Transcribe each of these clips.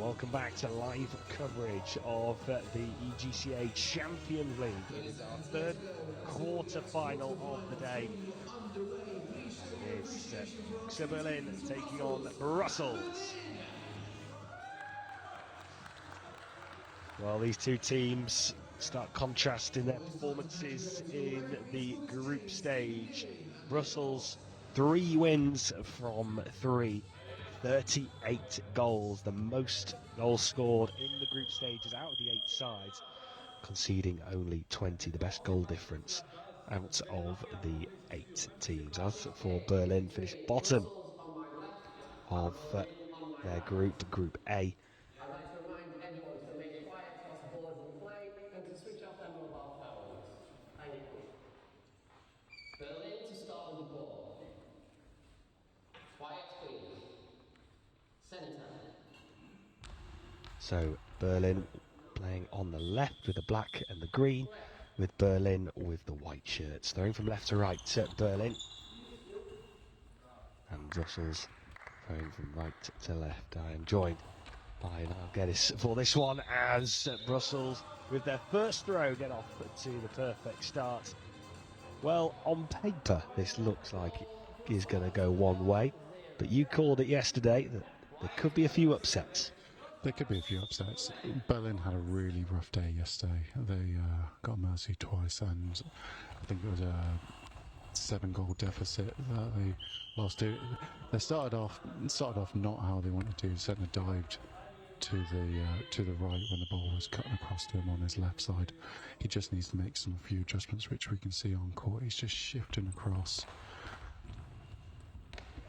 Welcome back to live coverage of the EGCA Champions League. It is our third quarter-final of the day. It's Füchse Berlin taking on Brussels. Well, these two teams start contrasting their performances in the group stage. Brussels, 3 wins from 3. 38 goals, the most goals scored in the group stages out of the 8 sides, conceding only 20, the best goal difference out of the 8 teams. As for Berlin, finished bottom of their group, Group A. I'd like to remind everyone to remain quiet whilst the ball is in play and to switch off their mobile phones. Thank you. Berlin to start with the ball. Quiet, please. Centre. So Berlin playing on the left with the black and the green, with Berlin with the white shirts. Throwing from left to right to Berlin. And Brussels throwing from right to left. I am joined by Niall Geddes for this one as Brussels, with their first throw, get off to the perfect start. Well, on paper, this looks like it is going to go one way, but you called it yesterday that there could be a few upsets. There could be a few upsets. Berlin had a really rough day yesterday. They got mercy twice, and I think it was a 7-goal deficit that they lost to. They started off not how they wanted to. Centre dived to the right when the ball was cutting across to him on his left side. He just needs to make some few adjustments, which we can see on court. He's just shifting across.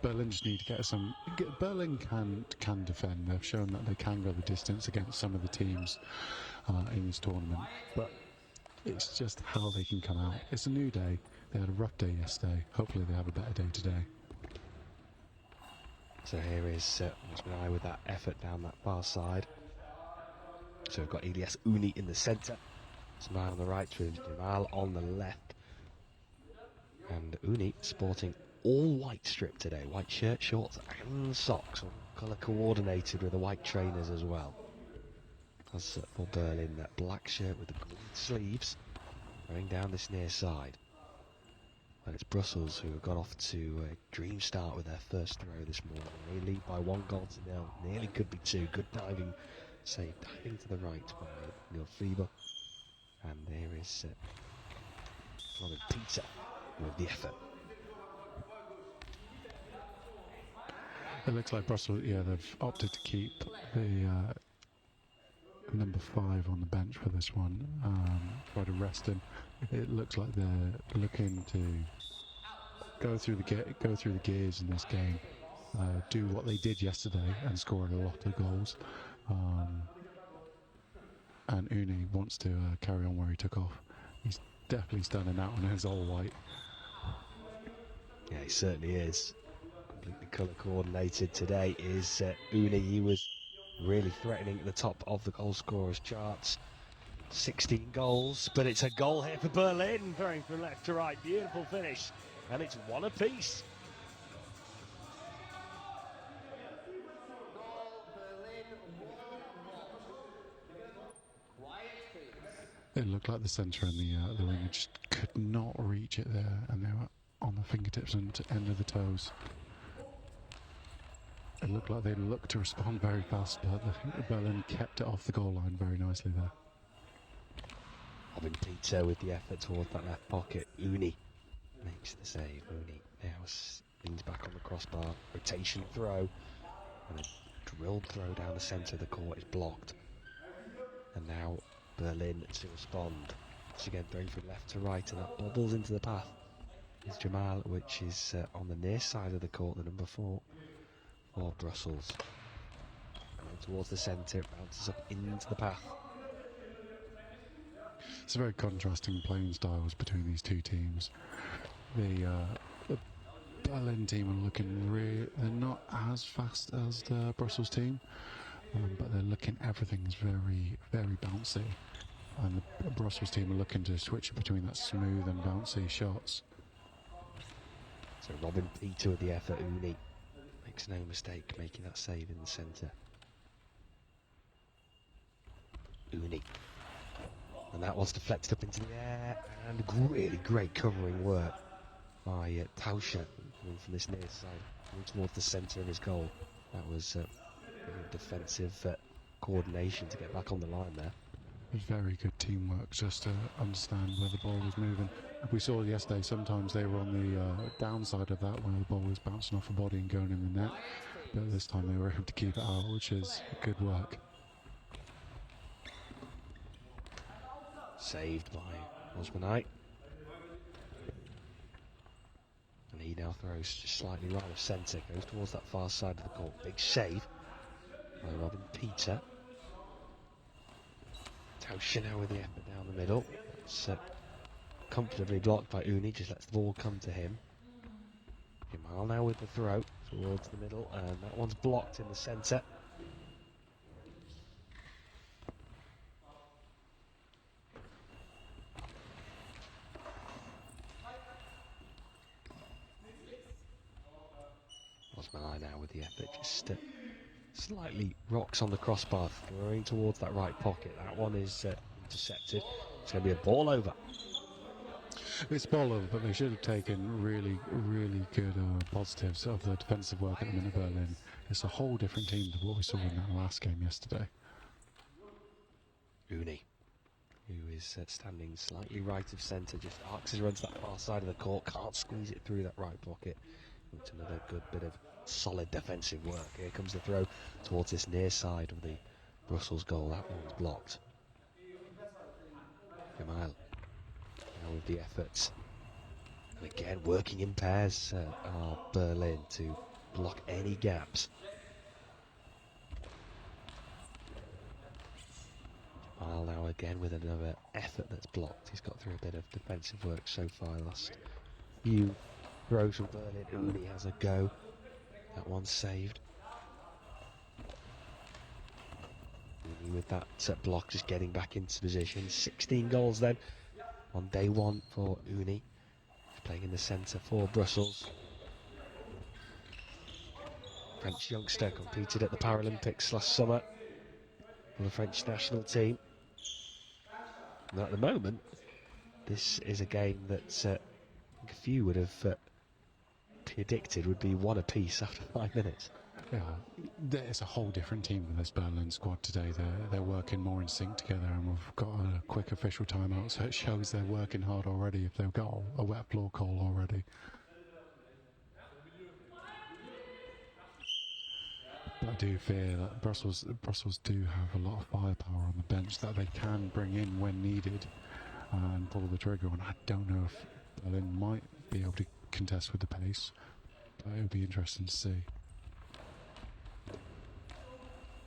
Berlin just need to get some. Berlin can defend. They've shown that they can go the distance against some of the teams in this tournament, but it's just how they can come out. It's a new day. They had a rough day yesterday. Hopefully they have a better day today. So here is Osmanai with that effort down that far side. So we've got Elias Uni in the centre. Osmanai on the right with Jamal on the left. And Uni sporting all white strip today. White shirt, shorts and socks. All colour coordinated with the white trainers as well. As for Berlin, that black shirt with the green sleeves. Going down this near side. And it's Brussels who have got off to a dream start with their first throw this morning. They lead by 1-0. Nearly could be 2. Good diving save, diving to the right by Neil Feeber. And there is Robin Peter with the effort. It looks like Brussels, they've opted to keep the number 5 on the bench for this one. Try to rest him. It looks like they're looking to go through the gears in this game, do what they did yesterday and score a lot of goals. And Uni wants to carry on where he took off. He's definitely standing out on his all white. Yeah, he certainly is. Completely colour coordinated today is Uni. He was really threatening at the top of the goal scorers charts. 16 goals, but it's a goal here for Berlin, throwing from left to right. Beautiful finish, and it's 1 apiece. It looked like the centre and the winger just could not reach it there, and they were on the fingertips and end of the toes. It looked like they looked to respond very fast, but Berlin kept it off the goal line very nicely there. Robin Peter with the effort towards that left pocket. Uni makes the save. Uni now spins back on the crossbar. Rotation throw. And a drilled throw down the centre of the court is blocked. And now Berlin to respond. Once again throwing from left to right, and that bobbles into the path. It's Jamal, which is on the near side of the court, the number 4 for Brussels. And towards the centre, it bounces up into the path. It's very contrasting playing styles between these two teams. The Berlin team are looking they're not as fast as the Brussels team, but they're looking, everything's very, very bouncy. And the Brussels team are looking to switch between that smooth and bouncy shots. So Robin Peter with the effort. Uni makes no mistake making that save in the centre. Uni. And that one's deflected up into the air, and really great covering work by Tauscher coming from this near side, coming towards the centre of his goal. That was brilliant defensive coordination to get back on the line there. Very good teamwork just to understand where the ball was moving. We saw yesterday sometimes they were on the downside of that when the ball was bouncing off the body and going in the net, but this time they were able to keep it out, which is good work. Saved by Osmanite. And he now throws just slightly right of centre, goes towards that far side of the court. Big save by Robin Peter. Tauscher now with the effort down the middle. That's comfortably blocked by Uni, just lets the ball come to him. Jamal now with the throw towards the middle, and that one's blocked in the centre. Osman now with the effort, just slightly rocks on the crossbar, throwing towards that right pocket. That one is intercepted. It's going to be a ball over. It's ball over, but they should have taken really good positives of the defensive work at the minute. Berlin. It's a whole different team to what we saw in that last game yesterday. Uni, who is standing slightly right of centre, just arcs his run to that far side of the court, can't squeeze it through that right pocket. It's another good bit of solid defensive work. Here comes the throw towards this near side of the Brussels goal. That one's blocked. Jamal now with the efforts. And again, working in pairs are Berlin to block any gaps. Jamal now again with another effort that's blocked. He's got through a bit of defensive work so far. Last few throws from Berlin. Uni has a go. That one's saved. Uni with that block, just getting back into position. 16 goals then on day one for Uni. He's playing in the centre for Brussels. French youngster, competed at the Paralympics last summer for the French national team. And at the moment, this is a game that I think a few would have predicted would be one apiece after 5 minutes. Yeah, it's a whole different team than this Berlin squad today. They're working more in sync together, and we've got a quick official timeout, so it shows they're working hard already if they've got a wet floor call already. But I do fear that Brussels do have a lot of firepower on the bench that they can bring in when needed and pull the trigger on. I don't know if Berlin might be able to contest with the pace, but it would be interesting to see.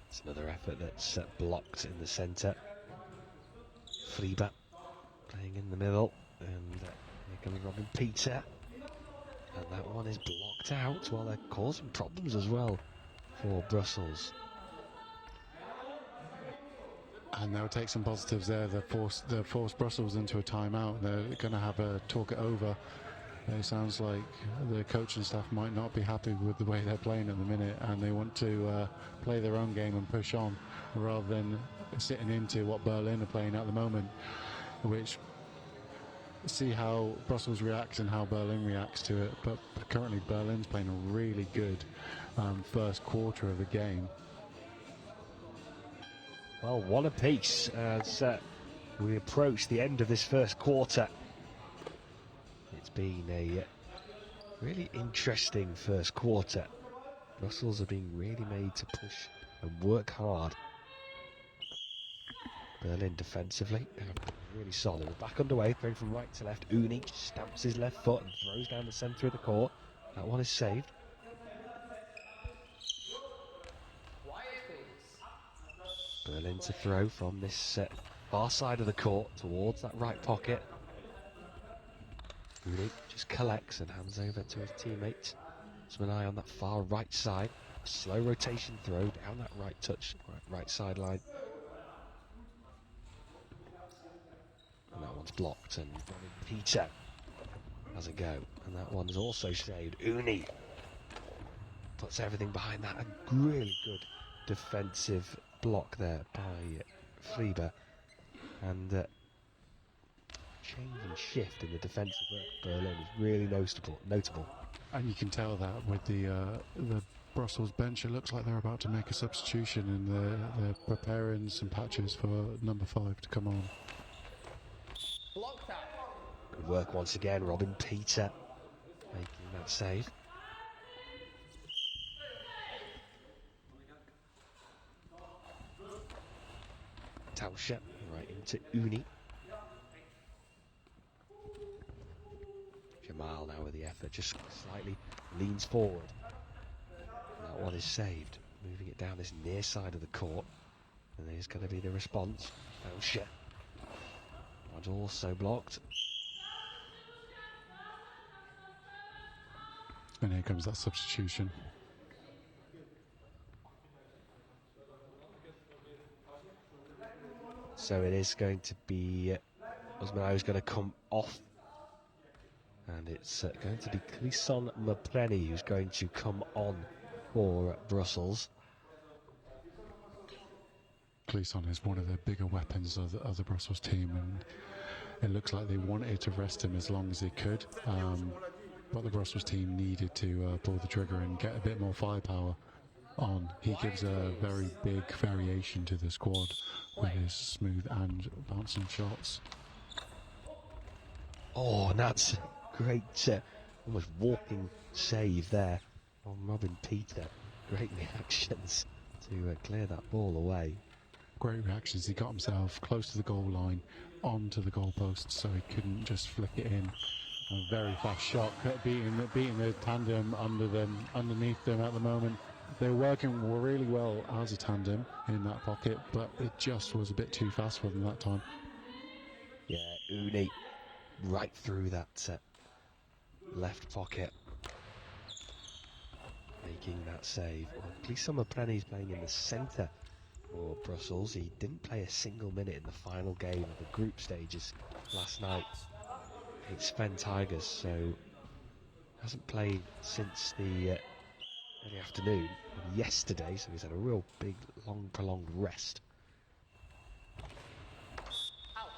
It's another effort that's blocked in the centre. Friba playing in the middle, and here comes Robin Peter, and that one is blocked out while they're causing problems as well for Brussels. And they'll take some positives there. They'll force Brussels into a timeout. They're going to have a talk it over. It sounds like the coaching staff might not be happy with the way they're playing at the minute, and they want to play their own game and push on rather than sitting into what Berlin are playing at the moment, which see how Brussels reacts and how Berlin reacts to it. But currently Berlin's playing a really good first quarter of the game. Well, one apiece as we approach the end of this first quarter. It's been a really interesting first quarter. Brussels are being really made to push and work hard. Berlin defensively, really solid. We're back underway, throwing from right to left. Uni stamps his left foot and throws down the centre of the court. That one is saved. Berlin to throw from this far side of the court towards that right pocket. Uni just collects and hands over to his teammates. Some eye on that far right side. A slow rotation throw down that right touch, right sideline. And that one's blocked, and Robin Peter has a go. And that one's also saved. Uni puts everything behind that. A really good defensive block there by Ha.Vi.2, and change and shift in the defensive work of Berlin is really notable. And you can tell that with the Brussels bench. It looks like they're about to make a substitution, and they're preparing some patches for number 5 to come on. Block that. Good work once again, Robin Peter making that save. Tauscher right into Uni. Jamal now with the effort, just slightly leans forward. And that one is saved, moving it down this near side of the court. And there's going to be the response. Tauscher. One's also blocked. And here comes that substitution. So it is going to be Osmano is going to come off. And it's going to be Clisson Mpleni who's going to come on for Brussels. Clisson is one of the bigger weapons of the Brussels team, and it looks like they wanted to rest him as long as they could. But the Brussels team needed to pull the trigger and get a bit more firepower on. He gives a very big variation to the squad with his smooth and bouncing shots. Oh, and that's great, almost walking save there on Robin Peter. Great reactions to clear that ball away. Great reactions. He got himself close to the goal line, onto the goalpost, so he couldn't just flick it in. A very fast shot, beating the tandem underneath them at the moment. They're working really well as a tandem in that pocket, but it just was a bit too fast for them that time. Yeah, Uni right through that left pocket, making that save. Well, Clisson Mpleni's playing in the centre for Brussels. He didn't play a single minute in the final game of the group stages last night. It's Sven Tigers, so hasn't played since the early afternoon of yesterday, so he's had a real big, long, prolonged rest. Out.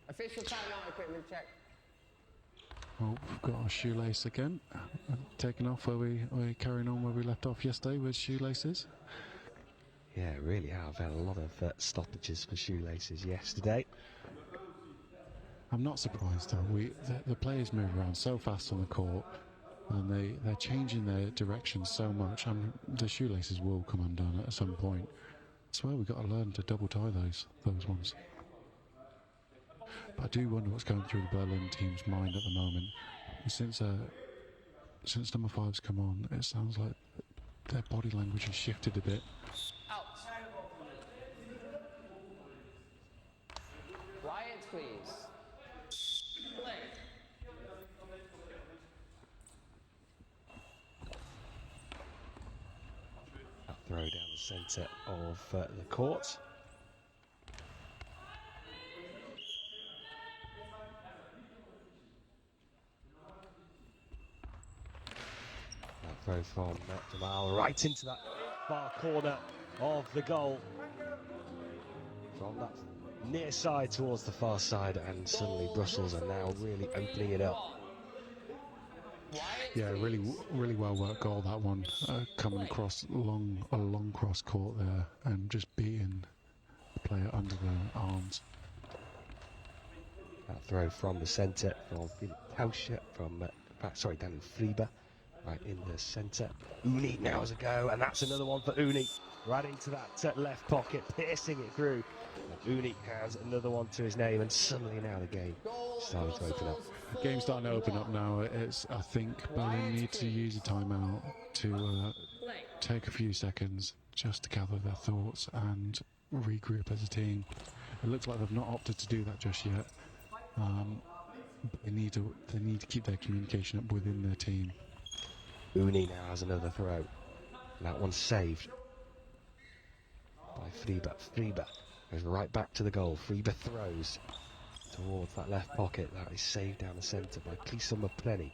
Official timeout equipment check. Oh, we've got our shoelace again. Taking off we're carrying on where we left off yesterday with shoelaces. Yeah, really have had a lot of stoppages for shoelaces yesterday. I'm not surprised though. The players move around so fast on the court, and they're changing their direction so much. The shoelaces will come undone at some point. I swear we've got to learn to double tie those ones. But I do wonder what's going through the Berlin team's mind at the moment. Since number 5's come on, it sounds like their body language has shifted a bit. Out. Quiet, please. Play. That throw down the centre of the court. That throw from Jamal right into that far corner of the goal. From that near side towards the far side, and suddenly Brussels are now really opening it up. Yeah, really well worked goal, that one, coming across a long cross court there and just beating the player under the arms. That throw from the centre from Tauscher from Daniel Friebe right in the centre. Uni now has a go, and that's another one for Uni right into that left pocket, piercing it through. And Uni has another one to his name, and suddenly now the game starting to open up. The game's starting to open up now. I think Berlin need to use a timeout to take a few seconds just to gather their thoughts and regroup as a team. It looks like they've not opted to do that just yet. But they need to keep their communication up within their team. Uni now has another throw, and that one's saved by Friebe. Friebe goes right back to the goal. Friebe throws towards that left pocket. That is saved down the centre by Clisson Mpleni.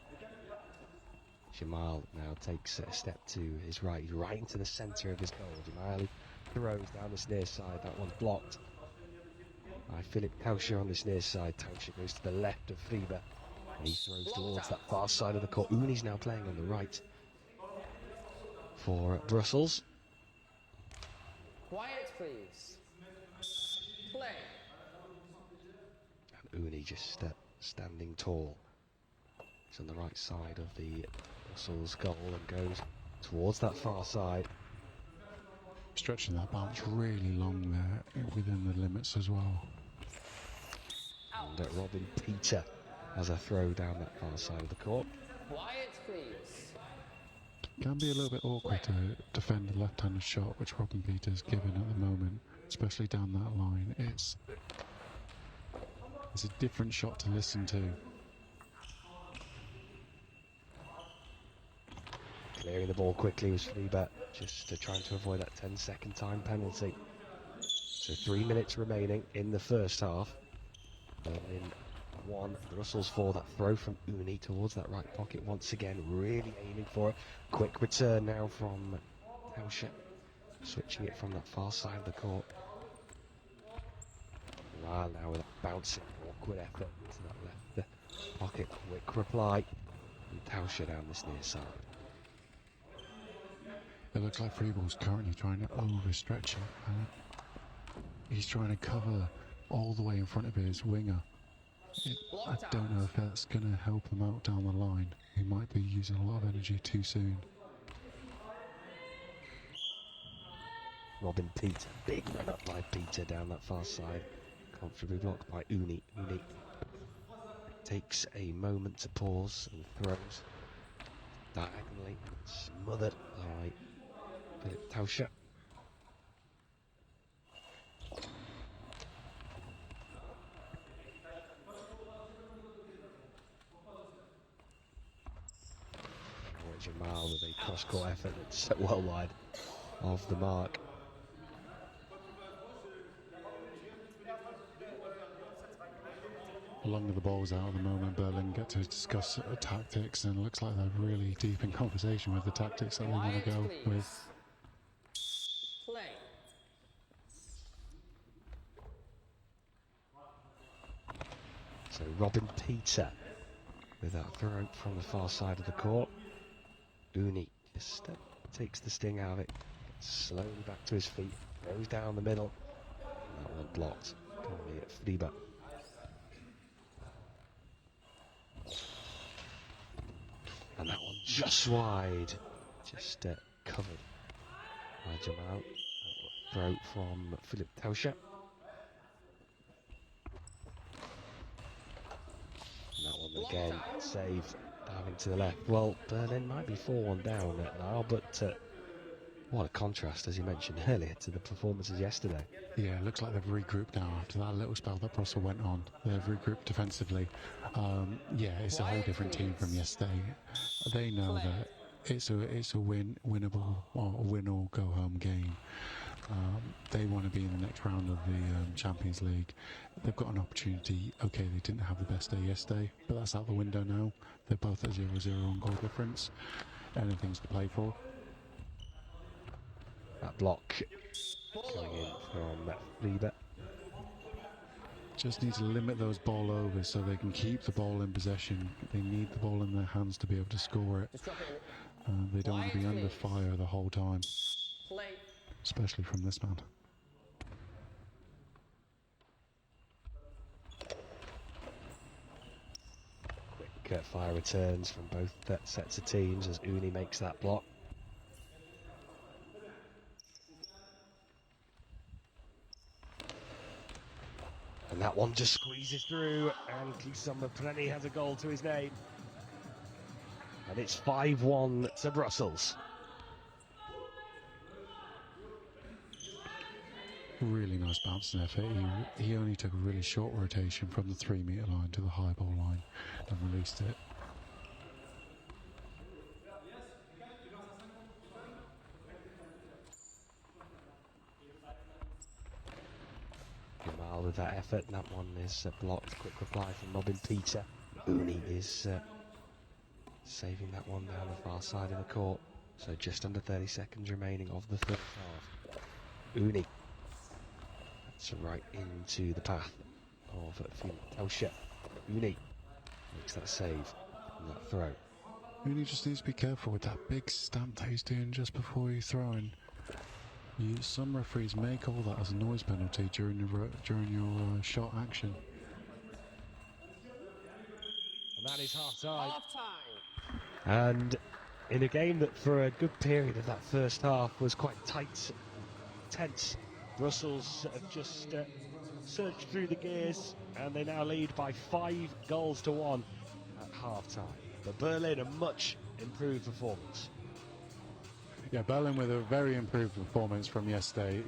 Jamal now takes a step to his right. He's right into the centre of his goal. Jamal throws down this near side. That one's blocked by Ha.Vi.2 on this near side. Ha.Vi.2 goes to the left of Füchse. And he throws towards that far side of the court. Uni's now playing on the right for Brussels. Quiet, please. Play. And Uni just standing tall. He's on the right side of the Brussels goal and goes towards that far side. Stretching that bounce really long there, within the limits as well. And Robin Peter has a throw down that far side of the court. Quiet, please. Can be a little bit awkward to defend a left-handed shot, which Robin Peter's given at the moment, especially down that line. It's a different shot to listen to. Clearing the ball quickly was Füchse, just trying to avoid that 10-second time penalty. So 3 minutes remaining in the first half. Berlin 1, Brussels 4. That throw from Uni towards that right pocket once again, really aiming for it. Quick return now from Ha.Vi.2, switching it from that far side of the court. Wow, now with a bouncing, awkward effort to that left pocket. Quick reply. And Ha.Vi.2 down this near side. It looks like Freeball's currently trying to overstretch it. He's trying to cover all the way in front of his winger. I don't know if that's going to help him out down the line. He might be using a lot of energy too soon. Robin Peter, big run up by Peter down that far side. Comfortably blocked by Uni. Uni takes a moment to pause and throws diagonally, smothered by Ha.Vi.2. Jamal with a cross-court effort that's well wide of the mark. Along with the balls out at the moment, Berlin get to discuss tactics, and it looks like they're really deep in conversation with the tactics that they want to go with. Play. So Robin Peter with that throw from the far side of the court. Uni just takes the sting out of it, gets slowly back to his feet, goes down the middle, and that one blocked. Currently at Füchse. And that one just wide, just covered by Jamal. Throw from Ha.Vi.2. And that one again saved, diving to the left. Well, Berlin might be 4-1 down now, but what a contrast, as you mentioned earlier, to the performances yesterday. Yeah, it looks like they've regrouped now after that little spell that Brussels went on. They've regrouped defensively. Yeah, it's a whole different team from yesterday. They know that it's a winnable, or a win or go home game. They want to be in the next round of the Champions League. They've got an opportunity. Okay, they didn't have the best day yesterday, but that's out the window now. They're both at 0-0 on goal difference. Anything's to play for. That block coming in from Füchse. Just need to limit those ball overs so they can keep the ball in possession. They need the ball in their hands to be able to score it. They don't want to be under fire the whole time, especially from this man. Quick fire returns from both sets of teams as Uni makes that block. And that one just squeezes through, and Kisamba Preni has a goal to his name. And it's 5-1 to Brussels. Really nice bouncing effort. He only took a really short rotation from the 3-metre line to the high ball line and released it. Jamal with that effort, and that one is blocked. Quick reply from Robin Peter. Uni is saving that one down the far side of the court. So just under 30 seconds remaining of the third half. Uni. That's right into the path of Füchse. Uni makes that save and that throw. Uni just needs to be careful with that big stamp that he's doing just before he's throwing. Some referees may call that as a noise penalty during your shot action. And that is half time. Half time. And in a game that for a good period of that first half was quite tight, tense, Brussels have just surged through the gears and they now lead by 5 goals to 1 at half time. But Berlin, a much improved performance. Yeah, Berlin with a very improved performance from yesterday.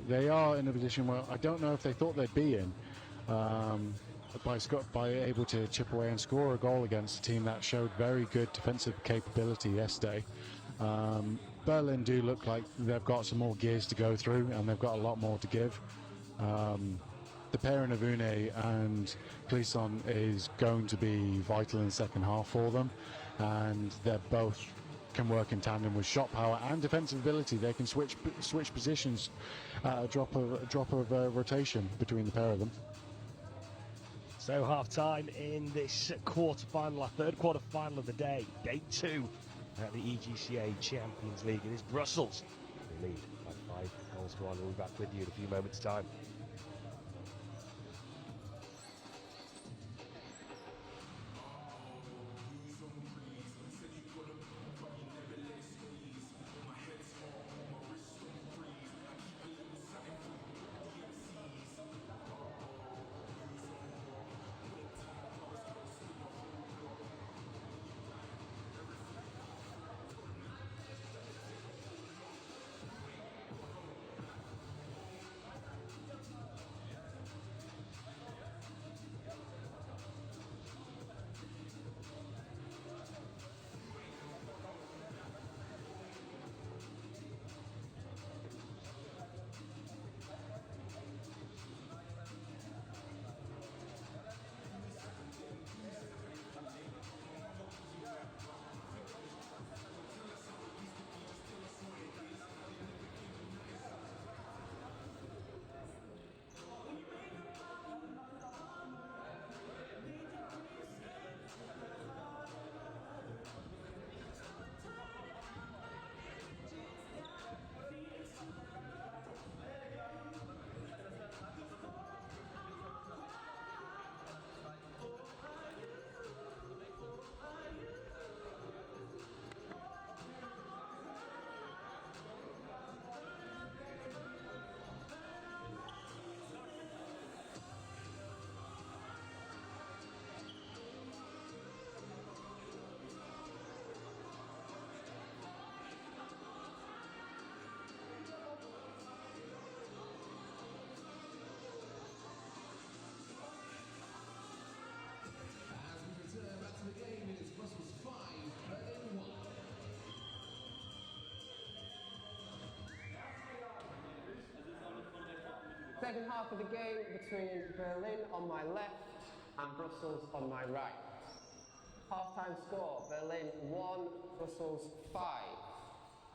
They are in a position where I don't know if they thought they'd be in. By able to chip away and score a goal against a team that showed very good defensive capability yesterday. Berlin do look like they've got some more gears to go through and they've got a lot more to give. The pairing of Une and Clisson is going to be vital in the second half for them, and they're both can work in tandem with shot power and defensive ability. They can switch positions at a drop of rotation between the pair of them. So half time in this quarter-final, our third quarter-final of the day, day 2 at the EGCA Champions League. It is Brussels who lead by 5 goals to 1. We'll be back with you in a few moments' time. Second half of the game between Berlin on my left and Brussels on my right. Half-time score, Berlin 1, Brussels 5.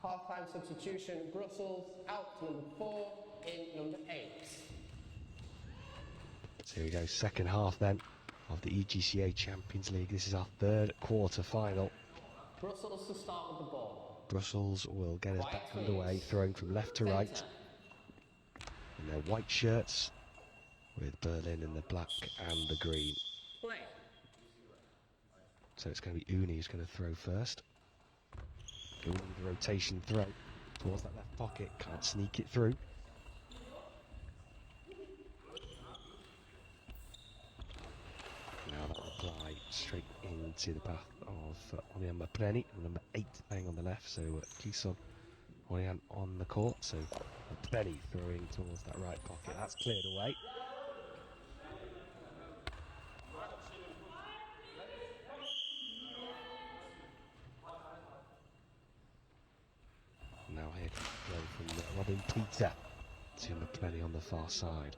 Half-time substitution, Brussels out number 4, in number 8. So here we go, second half then of the EGCA Champions League. This is our third quarter final. Brussels to start with the ball. Brussels will get us back underway, throwing from left to right. In their white shirts, with Berlin in the black and the green. Play. So it's going to be Uni who's going to throw first. Uni with a rotation throw towards that left pocket, can't sneak it through. Now that will fly straight into the path of Onian Mapreni, number 8 playing on the left, so Clisson Onian on the court, so Mapreni throwing towards that right pocket, that's cleared away. Now here comes the throw from Robin Peter to Mapreni on the far side.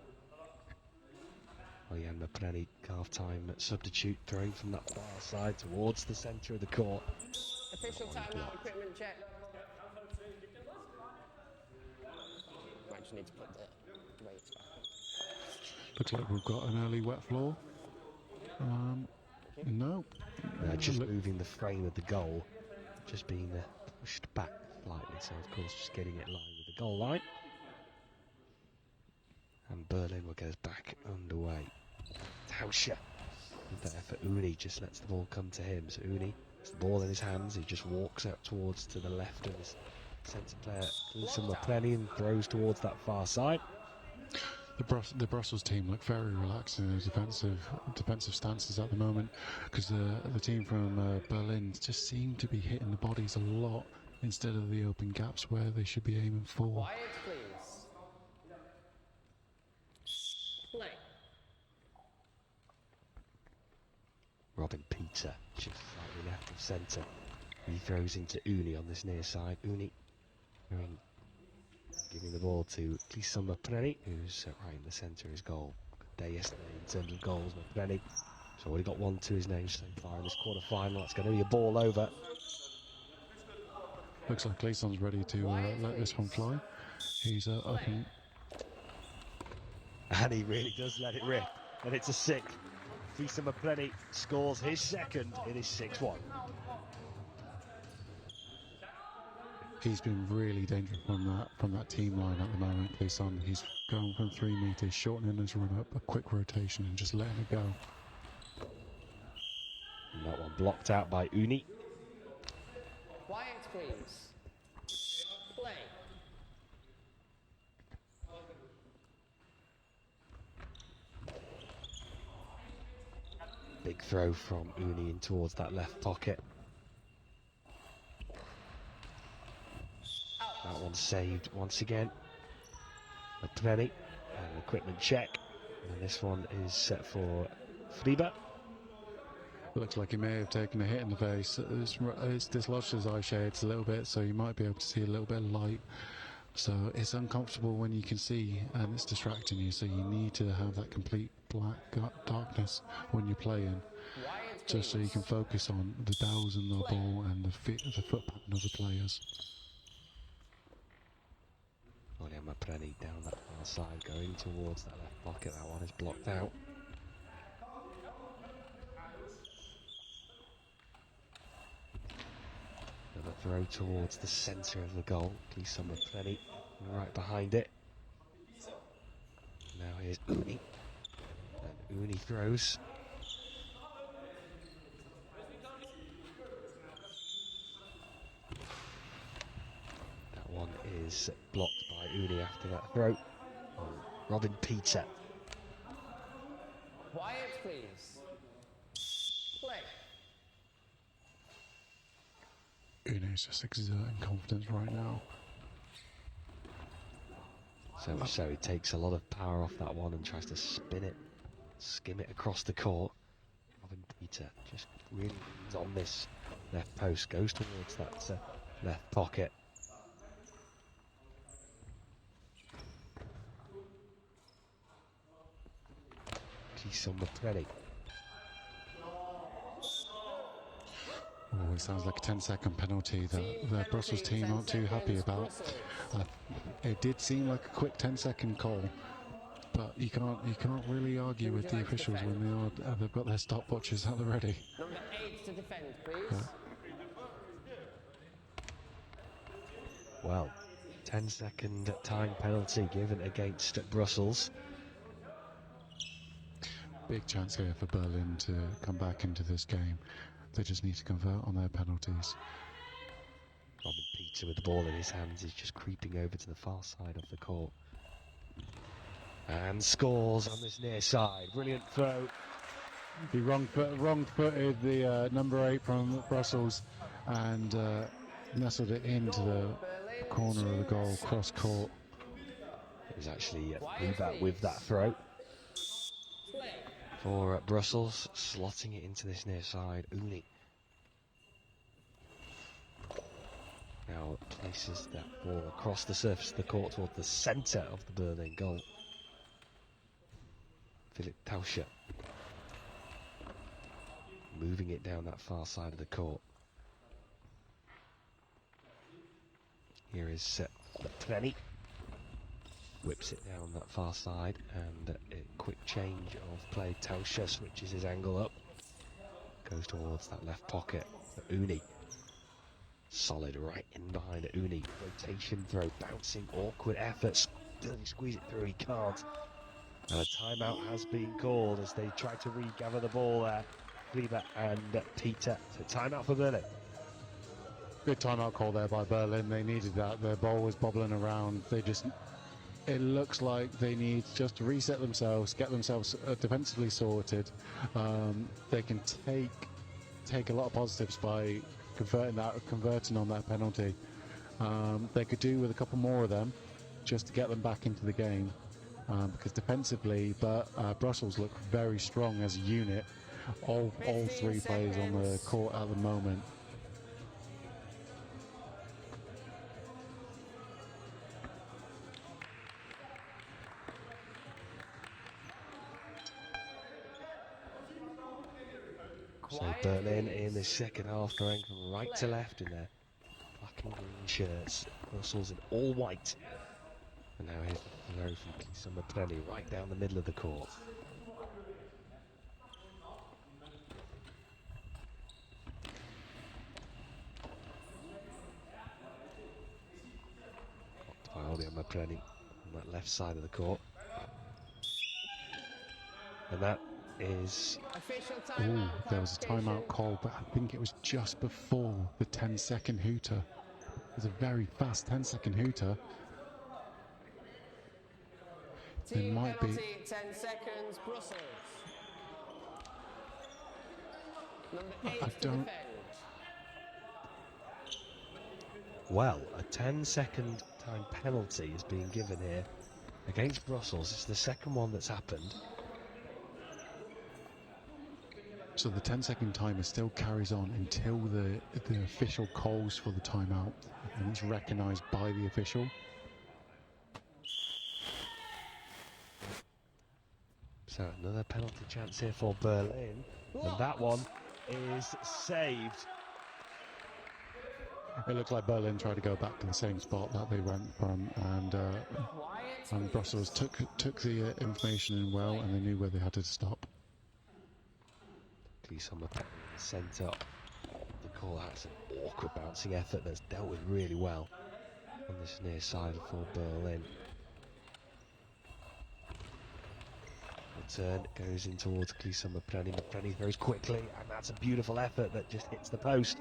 Onian Mapreni, half-time substitute, throwing from that far side towards the centre of the court. Official timeout, equipment check. actually need to put the weights back on. Looks like we've got an early wet floor. No. Just Look- moving the frame of the goal, just being pushed back slightly, so of course just getting it line with the goal line. And Berlin will get us back underway. Tauscher with that effort. Uni just lets the ball come to him. So Uni has the ball in his hands. He just walks out towards to the left of his centre player, Some Plenty, and throws towards that far side. The Brussels team look very relaxed in their defensive stances at the moment, because the team from Berlin just seem to be hitting the bodies a lot instead of the open gaps where they should be aiming for. Quiet, please. Play. Robin Peter just slightly left of centre. He throws into Uni on this near side. Uni giving the ball to Some Plenty, who's right in the centre of his goal. Good day yesterday in terms of goals. Plenty has already got one to his name so far in this quarter-final. It's going to be a ball over. Looks like Cleason's ready to let this one fly. He's open. And he really does let it rip. And it's a 6. Some Plenty scores his second. It is 6-1. He's been really dangerous from that team line at the moment, Cleason. He's going from 3 metres, shortening his run up, a quick rotation and just letting it go. And that one blocked out by Uni. Quiet, please. Play. Big throw from Uni in towards that left pocket. That one saved once again. A Plenty, an equipment check. And this one is set for Friebe. Looks like he may have taken a hit in the face. It's dislodged his eye shades a little bit, so you might be able to see a little bit of light. So it's uncomfortable when you can see, and it's distracting you, so you need to have that complete black darkness when you're playing, just so you can focus on the dowels in the ball and the foot pattern of the players. William Plenty down that far side, going towards that left pocket. That one is blocked out. Another throw towards the centre of the goal. Some Plenty right behind it. Now here's Uni. And Uni throws. That one is blocked by Uni after that throw. Robin Peter. Quiet, please. Play. Uni's just exerting confidence right now. So much so he takes a lot of power off that one and tries to spin it, skim it across the court. Robin Peter just really leans on this left post, goes towards that left pocket. Some Plenty. Oh, it sounds like a 10-second penalty that the Brussels team aren't too happy about. It did seem like a quick 10-second call, but you can't really argue with the officials when they've got their stopwatches at the ready. Number 8 to defend, please. Well, 10-second time penalty given against Brussels. Big chance here for Berlin to come back into this game. They just need to convert on their penalties. Robin Peter with the ball in his hands is just creeping over to the far side of the court. And scores on this near side. Brilliant throw. He wrong-footed the number 8 from Brussels and nestled it into the corner of the goal, cross court. It was actually Friebe with that throw. For Brussels, slotting it into this near side, Uni. Now places that ball across the surface of the court towards the centre of the Berlin goal. Philip Tauscher moving it down that far side of the court. Here is Plenty. whips it down that far side, and a quick change of play. Tauscher switches his angle up, goes towards that left pocket. Uni, solid right in behind Uni. Rotation throw, bouncing, awkward efforts. Does he squeeze it through? He can't. And a timeout has been called as they try to regather the ball there. Kleber and Peter. So timeout for Berlin. Good timeout call there by Berlin. They needed that. Their ball was bobbling around. It looks like they need just to reset themselves, get themselves defensively sorted. They can take a lot of positives by converting on that penalty. They could do with a couple more of them just to get them back into the game. Because defensively, but Brussels look very strong as a unit. All three players on the court at the moment. So Berlin in the second half going from right to left in their black and green shirts. Brussels in all white. And now here's the throw from Kisuma Plenty right down the middle of the court. Blocked by Oliver Plenty on that left side of the court. And that is... Ooh, there was a timeout call, but I think it was just before the 10-second hooter. It was a very fast 10-second hooter. It might be... 10 seconds, Brussels. Number 8 I to don't... defend. Well, a 10-second time penalty is being given here against Brussels. It's the second one that's happened. So the 10-second timer still carries on until the official calls for the timeout, and it's recognised by the official. So another penalty chance here for Berlin, and that one is saved. It looks like Berlin tried to go back to the same spot that they went from, and Brussels took the information in well, and they knew where they had to stop. Kisuma in the centre. The call out's an awkward bouncing effort that's dealt with really well on this near side for Berlin. The turn goes in towards Kisuma Plenty. Plenty throws quickly, and that's a beautiful effort that just hits the post.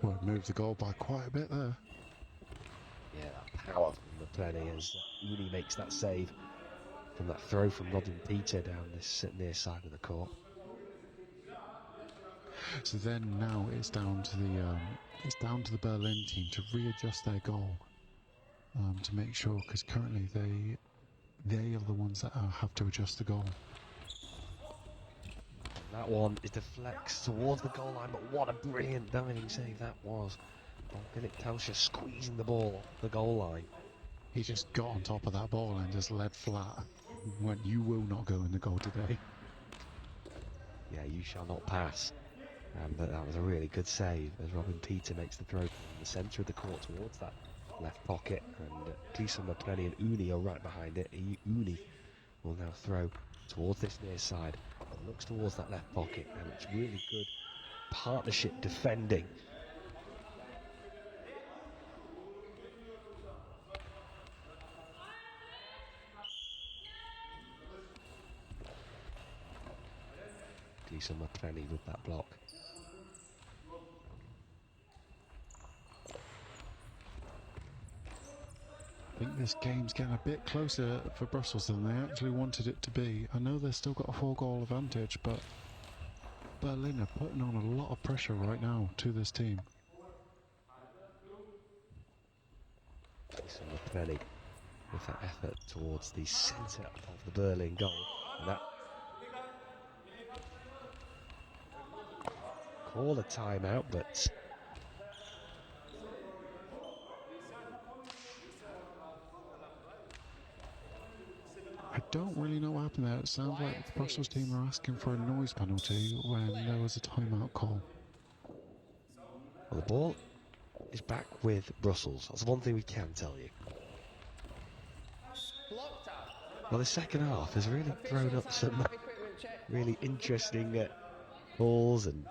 Well, it moved the goal by quite a bit there. Yeah, that power from the Plenty as Uni makes that save from that throw from Robin Peter down this near side of the court. So then now it's down to the Berlin team to readjust their goal to make sure, because currently they are the ones that have to adjust the goal. That one is deflects towards the goal line, but what a brilliant diving save that was. Philip Tauscher squeezing the ball off the goal line. He just got on top of that ball and just led flat. Went, you will not go in the goal today. Yeah, you shall not pass. But that was a really good save as Robin Peter makes the throw from the centre of the court towards that left pocket, and Kisuma Plenty and Uni are right behind it. Uni will now throw towards this near side and looks towards that left pocket, and it's really good partnership defending. Kisuma Plenty with that block. I think this game's getting a bit closer for Brussels than they actually wanted it to be. I know they've still got a 4-goal advantage, but Berlin are putting on a lot of pressure right now to this team. Kisuma Plenty with that effort towards the centre of the Berlin goal, and that call a timeout, but I don't really know what happened there. It sounds like the Brussels team are asking for a noise penalty when there was a timeout call. well, the ball is back with Brussels. That's one thing we can tell you. Blocked out. Well, the second half has really thrown up some Equipment check. really interesting balls, and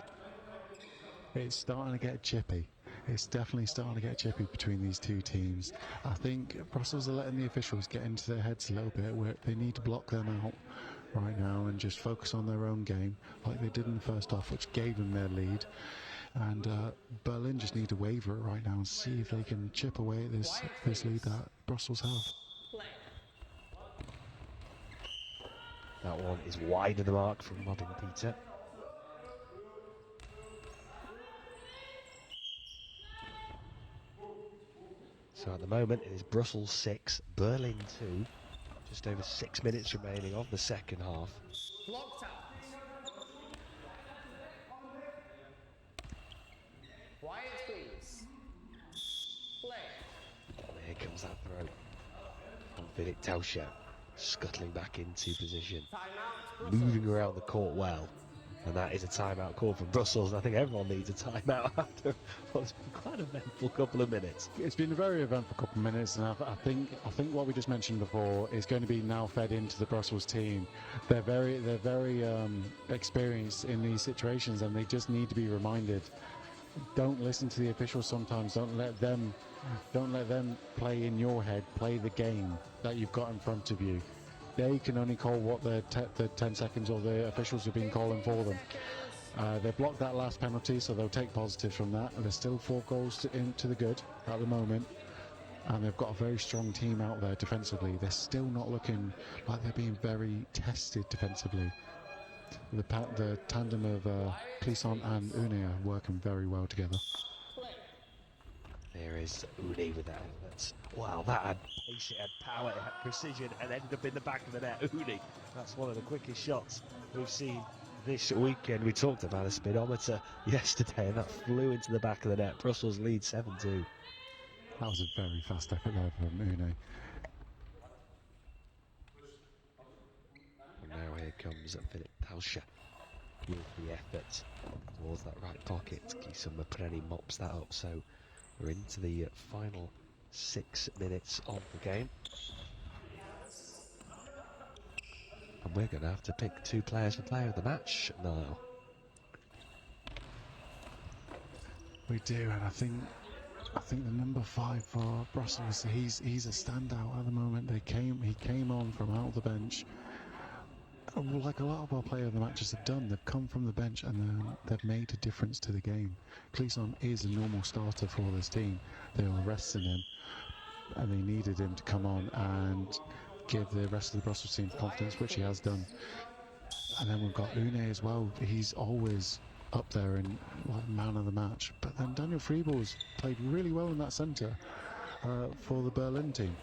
It's starting to get chippy. It's definitely starting to get chippy between these two teams. I think Brussels are letting the officials get into their heads a little bit, where they need to block them out right now and just focus on their own game like they did in the first half, which gave them their lead. And Berlin just need to waver it right now and see if they can chip away at this lead that Brussels have. that one is wide of the mark from Robin Peter. So at the moment it is Brussels 6, Berlin 2. Just over 6 minutes remaining of the second half. Blocked out. Wide squeeze. Play. And here comes that throw from Ha.Vi.2, scuttling back into position, Timeout. moving around the court well. And that is a timeout call from Brussels. I think everyone needs a timeout after what's been quite an eventful couple of minutes. It's been a very eventful couple of minutes, and I think what we just mentioned before is going to be now fed into the Brussels team. They're very experienced in these situations, and they just need to be reminded. Don't listen to the officials sometimes. Don't let them play in your head. Play the game that you've got in front of you. They can only call what the 10 seconds or the officials have been calling for them. They blocked that last penalty, so they'll take positives from that. And there's still 4 goals into the good at the moment. And they've got a very strong team out there defensively. They're still not looking like they're being very tested defensively. The tandem of Clisson and Une are working very well together. There is Une with that effort. Wow, that had pace, it had power, it had precision, and ended up in the back of the net. Une, that's one of the quickest shots we've seen this weekend. We talked about a speedometer yesterday, and that flew into the back of the net. Brussels lead 7-2. That was a very fast effort there from Une. And now here comes Ha.Vi.2 with the effort towards that right pocket. Kisuma Preni mops that up, so we're into the final 6 minutes of the game. And we're going to have to pick 2 players for player of the match now. We do, and I think the number 5 for Brussels, he's a standout at the moment. He came on from out of the bench, like a lot of our player of the matches have done. They've come from the bench and they've made a difference to the game. Clisson is a normal starter for this team. They were resting him, and they needed him to come on and give the rest of the Brussels team confidence, which he has done. And then we've got Une as well. He's always up there in like man of the match. But then Daniel Friebel's played really well in that centre for the Berlin team.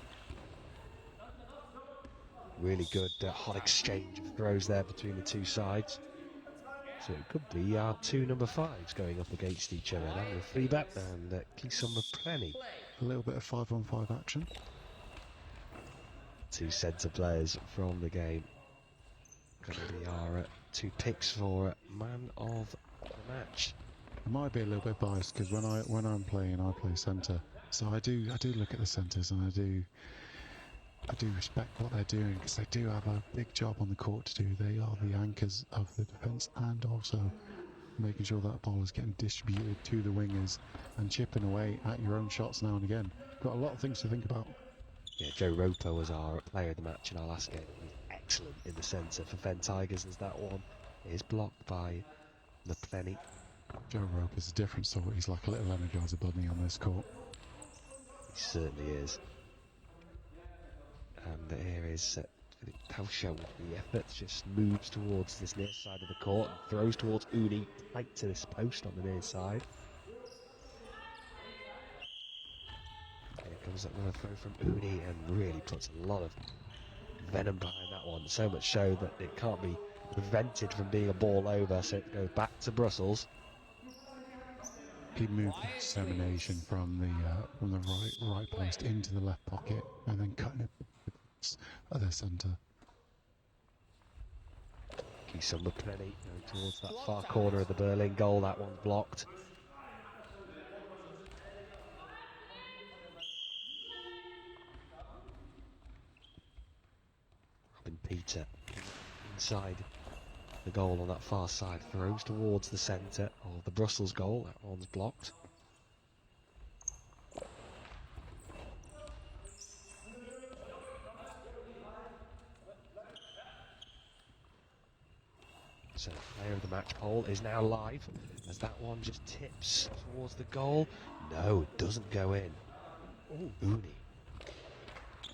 Really good hot exchange of throws there between the 2 sides. So it could be our 2 number 5s going up against each other. Daniel Friebe and Kisuma Preni. A little bit of 5-on-5 action. 2 centre players from the game. Going to be our 2 picks for man of the match. I might be a little bit biased because when I'm playing, I play centre. So I do look at the centres, and I do respect what they're doing, because they do have a big job on the court to do. They are the anchors of the defence, and also making sure that ball is getting distributed to the wingers and chipping away at your own shots now and again. Got a lot of things to think about. Yeah, Joe Roper was our player of the match in our last game. He was excellent in the centre for Fen Tigers, as that one is blocked by Plenty. Joe Rope is a different sort. He's like a little Energizer bunny on this court. He certainly is. And here is Ha.Vi.2 with the effort, just moves towards this near side of the court and throws towards Une, tight to this post on the near side. Here comes another throw from Une, and really puts a lot of venom behind that one, so much so that it can't be prevented from being a ball over, so it goes back to Brussels. He moved with determination from the right post into the left pocket, and then cutting it at their centre. Kisuma Plenty going towards that far corner of the Berlin goal. That one's blocked. Peter inside the goal on that far side, throws towards the centre of the Brussels goal. That one's blocked. So player of the match poll is now live as that one just tips towards the goal. No, it doesn't go in. Oh, Uni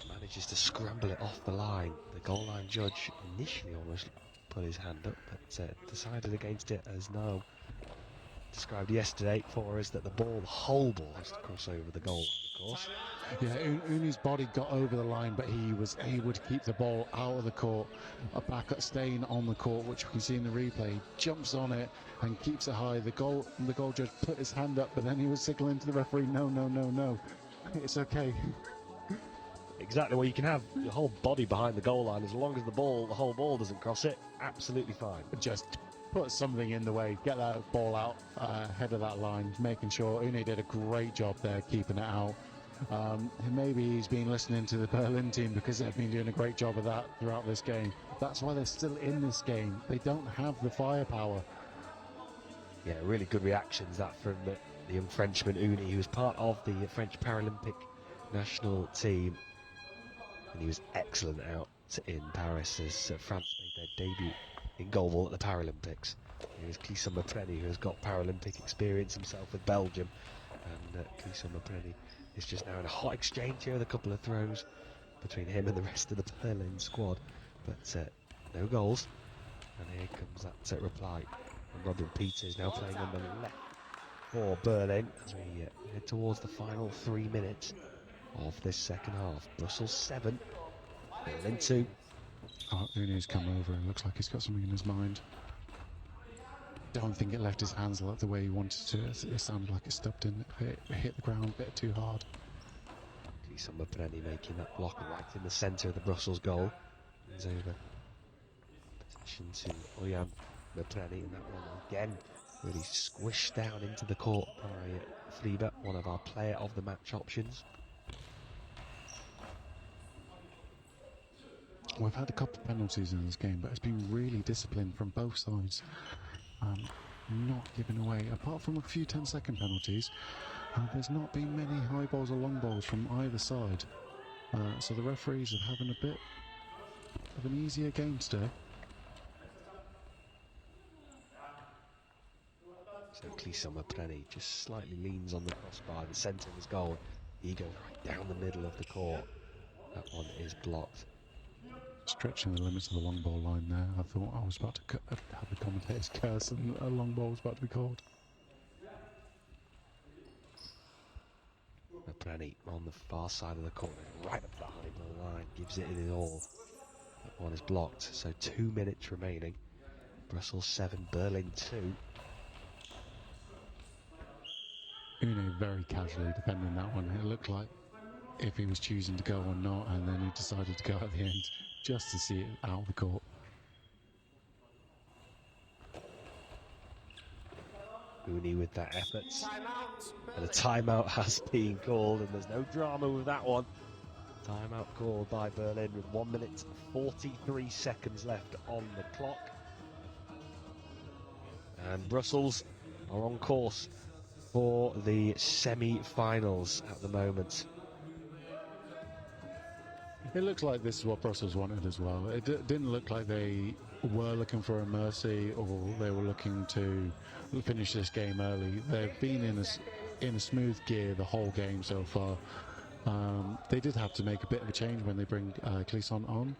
manages to scramble it off the line. The goal line judge initially almost put his hand up, but decided against it, as Noel described yesterday for us, that the whole ball has to cross over the goal line, of course. Yeah, Uni's body got over the line, but he was able to keep the ball out of the court, staying on the court, which we can see in the replay. He jumps on it and keeps it high. The goal judge put his hand up, but then he was signaling to the referee, no, no, no, no. It's okay. Exactly. Well, you can have your whole body behind the goal line as long as the whole ball doesn't cross it. Absolutely fine. Just put something in the way, get that ball out ahead of that line, making sure. Uni did a great job there keeping it out. Maybe he's been listening to the Berlin team because they've been doing a great job of that throughout this game. That's why they're still in this game. They don't have the firepower. Yeah, really good reactions that from the young Frenchman Uni, who was part of the French Paralympic national team. And he was excellent out in Paris as France made their debut in goalball at the Paralympics. Here's Clisson Maprenny, who has got Paralympic experience himself with Belgium. And Clisson Maprenny is just now in a hot exchange here with a couple of throws between him and the rest of the Berlin squad. But no goals. And here comes that reply. And Robin Peters now playing on the left for Berlin as we head towards the final 3 minutes of this second half. Brussels 7, Berlin 2. Oh, Uni's come over. It looks like he's got something in his mind. Don't think it left his hands like the way he wanted to. It sounded like it stubbed in. It hit the ground a bit too hard. Clisson Maprenny making that block right in the centre of the Brussels goal. He's over possession to Oyan Maprenny, and that one again really squished down into the court by Fliebe, one of our player of the match options. We've had a couple of penalties in this game, but it's been really disciplined from both sides. Not giving away, apart from a few 10-second penalties. There's not been many high balls or long balls from either side. So the referees are having a bit of an easier game today. So Clisson Maprenny just slightly leans on the crossbar, the centre of his goal. He goes right down the middle of the court. That one is blocked. Stretching the limits of the long ball line there. I thought I was about to have the commentator's curse and a long ball was about to be called. Maprenny on the far side of the court, right up the high ball line, gives it in all. That one is blocked, so 2 minutes remaining. Brussels 7, Berlin 2. Uni very casually defending that one. It looked like if he was choosing to go or not, and then he decided to go at the end just to see it out of the court. Uni with that effort. And a timeout has been called, and there's no drama with that one. Timeout called by Berlin with 1 minute 43 seconds left on the clock. And Brussels are on course for the semi-finals at the moment. It looks like this is what Brussels wanted as well. It didn't look like they were looking for a mercy or they were looking to finish this game early. They've been in a smooth gear the whole game so far. They did have to make a bit of a change when they bring Clisson on.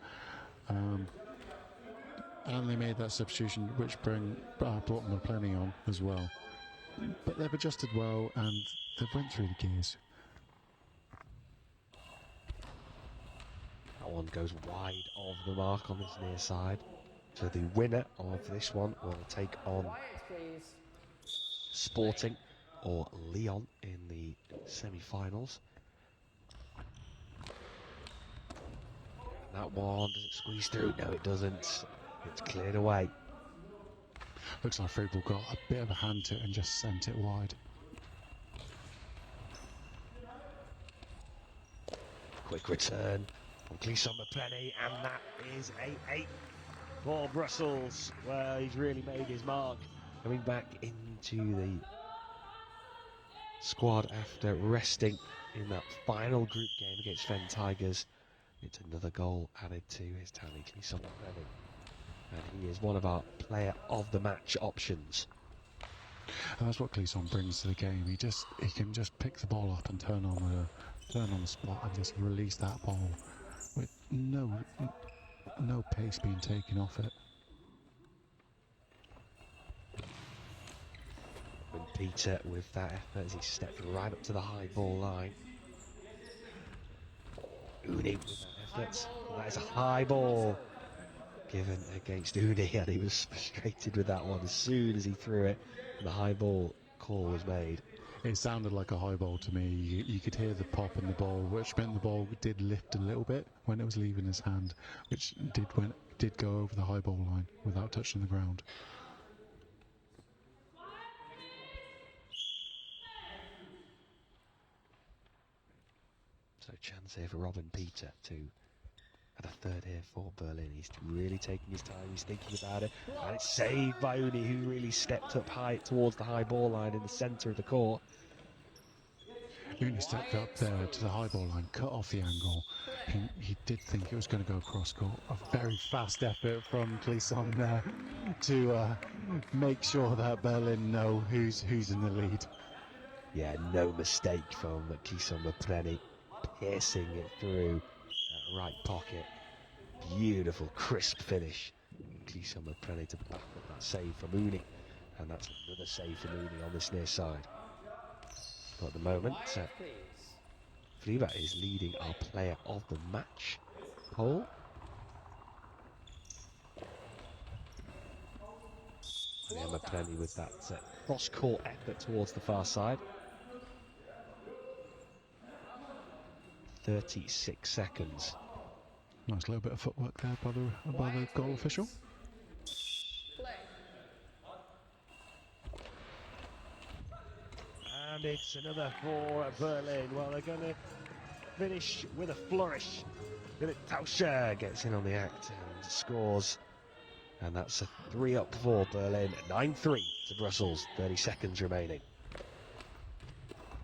And they made that substitution which brought Maprenny on as well. But they've adjusted well and they've went through the gears. That one goes wide of the mark on this near side. So the winner of this one will take on Sporting or Lyon in the semi-finals. That one, does it squeeze through? No, it doesn't. It's cleared away. Looks like Fribourg got a bit of a hand to it and just sent it wide. Quick return from Clisson Plenty, and that is 8-8 for Brussels. Well, he's really made his mark, coming back into the squad after resting in that final group game against Fen Tigers. It's another goal added to his tally, Clisson Plenty, and he is one of our player of the match options. And that's what Clisson brings to the game. He can just pick the ball up and turn on the spot and just release that ball with no pace being taken off it. And Peter with that effort as he stepped right up to the high ball line. Uni with that effort. And that is a high ball given against Uni, and he was frustrated with that one as soon as he threw it and the high ball call was made. It sounded like a high ball to me. You could hear the pop in the ball, which meant the ball did lift a little bit when it was leaving his hand, which did go over the high ball line without touching the ground. So chance here for Robin Peter to add a third here for Berlin. He's really taking his time, he's thinking about it, and it's saved by Uni, who really stepped up high towards the high ball line in the centre of the court. Uni stepped up there to the high ball line, cut off the angle. He did think it was going to go across court. A very fast effort from Clisson there to make sure that Berlin know who's in the lead. Yeah, no mistake from Clisson Plenty, piercing it through that right pocket. Beautiful, crisp finish. Clisson Plenty to back up that save from Uni, and that's another save from Uni on this near side. But at the moment, Ha.Vi.2 is leading our player of the match poll. And Plenty with that cross-court effort towards the far side. 36 seconds. Nice little bit of footwork there by the goal official. And it's another for Berlin. Well, they're going to finish with a flourish. Ha.Vi.2 gets in on the act and scores. And that's a 3-up for Berlin. 9-3 to Brussels. 30 seconds remaining.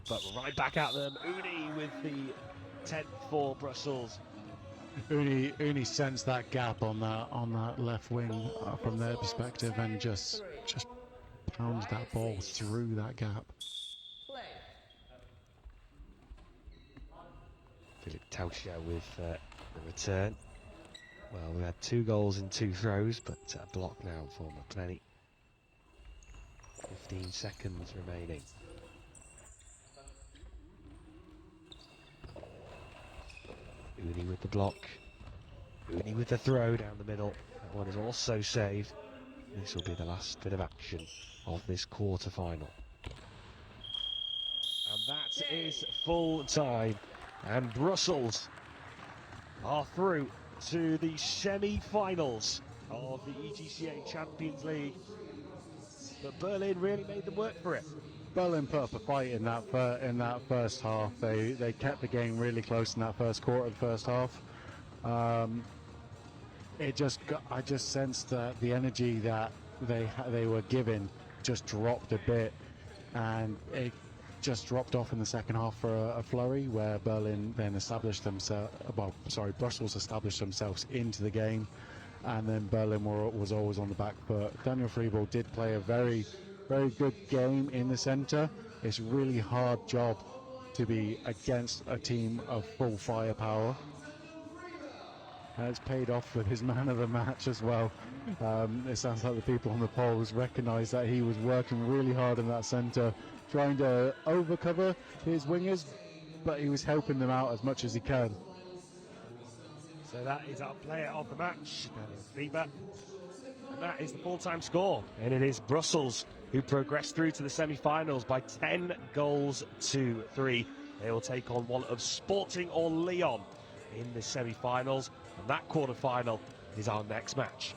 But we're right back at them. Uni with the 10th for Brussels. Uni sensed that gap on that left wing from their perspective and just pounds that ball through that gap. Ha.Vi.2 with the return. Well, we had 2 goals in 2 throws, but a block now for Plenty. 15 seconds remaining. Uni with the block. Uni with the throw down the middle. That one is also saved. This will be the last bit of action of this quarter-final. And that is full time. And Brussels are through to the semi-finals of the EGCA Champions League. But Berlin really made them work for it. Berlin put up a fight in that first half. They kept the game really close in that first quarter of the first half. I just sensed that the energy that they were given just dropped a bit, and it just dropped off in the second half for a flurry where Berlin then Brussels established themselves into the game, and then Berlin was always on the back foot. Daniel Friebel did play a very, very good game in the centre. It's a really hard job to be against a team of full firepower. And it's paid off with his man of the match as well. It sounds like the people on the polls recognise that he was working really hard in that centre, trying to overcover his wingers, but he was helping them out as much as he can. So that is our player of the match, Daniel Friebel. And that is the full-time score. And it is Brussels who progressed through to the semi-finals by 10 goals to 3. They will take on one of Sporting or Lyon in the semi-finals. And that quarter-final is our next match.